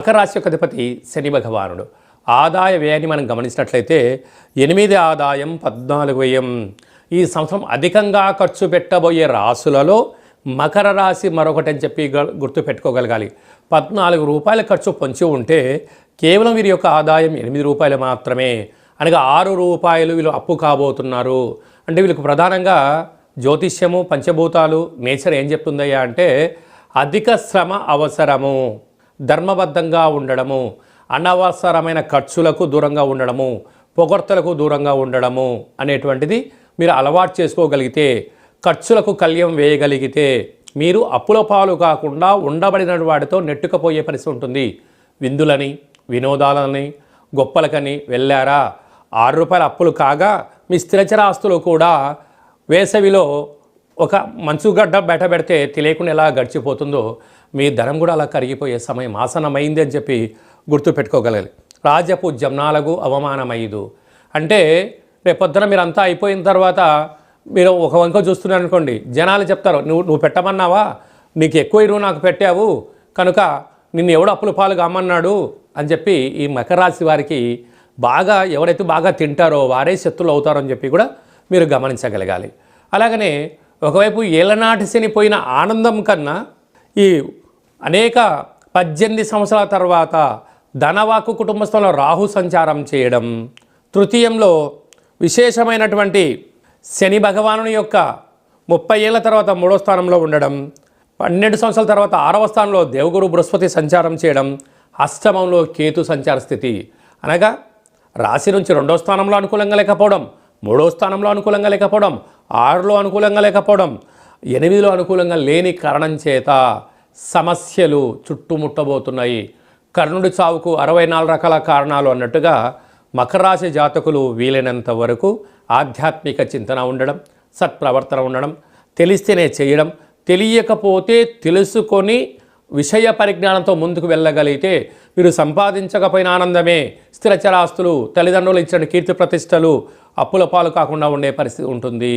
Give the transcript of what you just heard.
మకర రాశి యొక్క అధిపతి శని భగవానుడు. ఆదాయ వ్యయాన్ని మనం గమనించినట్లయితే 8 ఆదాయం 14 వ్యయం. ఈ సంవత్సరం అధికంగా ఖర్చు పెట్టబోయే రాశులలో మకర రాశి మరొకటి అని చెప్పి గుర్తుపెట్టుకోగలగాలి. 14 రూపాయల ఖర్చు పొంచి ఉంటే కేవలం వీరి యొక్క ఆదాయం 8 రూపాయలు మాత్రమే, అనగా 6 రూపాయలు వీళ్ళు అప్పు కాబోతున్నారు. అంటే వీళ్ళకు ప్రధానంగా జ్యోతిష్యము, పంచభూతాలు, నేచర్ ఏం చెప్తుందయ్యా అంటే అధిక శ్రమ అవసరము, ధర్మబద్ధంగా ఉండడము, అనవసరమైన ఖర్చులకు దూరంగా ఉండడము, పొగడ్తలకు దూరంగా ఉండడము అనేటువంటిది మీరు అలవాటు చేసుకోగలిగితే, ఖర్చులకు కళ్యం వేయగలిగితే మీరు అప్పుల పాలు కాకుండా ఉండబడిన వాటితో నెట్టుకుపోయే పరిస్థితి ఉంటుంది. విందులని, వినోదాలని, గొప్పలకని వెళ్ళారా, 6 రూపాయల అప్పులు కాగా మీ స్థిరచర ఆస్తులు కూడా వేసవిలో ఒక మంచుగడ్డ బయట పెడితే తెలియకుండా ఎలా గడిచిపోతుందో మీ ధనం కూడా అలా కరిగిపోయే సమయం ఆసనమైంది అని చెప్పి గుర్తుపెట్టుకోగలగాలి. రాజపూజ్యం 4 అవమానమైదు. అంటే రేపొద్దున మీరు అంతా అయిపోయిన తర్వాత మీరు ఒక వంక చూస్తున్నారు అనుకోండి, జనాలు చెప్తారు నువ్వు పెట్టమన్నావా, నీకు ఎక్కువ ఇరువు నాకు పెట్టావు కనుక నిన్ను ఎవడు అప్పుల పాలు కామన్నాడు అని చెప్పి ఈ మకర రాశి వారికి బాగా ఎవరైతే బాగా తింటారో వారే శత్రులు అవుతారని చెప్పి కూడా మీరు గమనించగలగాలి. అలాగనే ఒకవైపు ఏళ్ళనాటి శనిపోయిన ఆనందం కన్నా ఈ అనేక 18 సంవత్సరాల తర్వాత ధనవాకు కుటుంబస్థంలో రాహు సంచారం చేయడం, తృతీయంలో విశేషమైనటువంటి శని భగవానుని యొక్క 30 ఏళ్ల తర్వాత 3వ స్థానంలో ఉండడం, 12 సంవత్సరాల తర్వాత 6వ స్థానంలో దేవగురు బృహస్పతి సంచారం చేయడం, అష్టమంలో కేతు సంచార స్థితి, అనగా రాశి నుంచి 2వ స్థానంలో అనుకూలంగా లేకపోవడం, 3వ స్థానంలో అనుకూలంగా లేకపోవడం, 6లో అనుకూలంగా లేకపోవడం, 8లో అనుకూలంగా లేని కారణం చేత సమస్యలు చుట్టుముట్టబోతున్నాయి. కర్ణుడి చావుకు 64 రకాల కారణాలు అన్నట్టుగా మకర రాశి జాతకులు వీలైనంత వరకు ఆధ్యాత్మిక చింతన ఉండడం, సత్ప్రవర్తన ఉండడం, తెలిస్తేనే చేయడం, తెలియకపోతే తెలుసుకొని విషయ పరిజ్ఞానంతో ముందుకు వెళ్ళగలిగితే మీరు సంపాదించకపోయిన ఆనందమే, స్థిరచరాస్తులు, తల్లిదండ్రులు ఇచ్చిన కీర్తి ప్రతిష్టలు, అప్పుల పాలు కాకుండా ఉండే పరిస్థితి ఉంటుంది.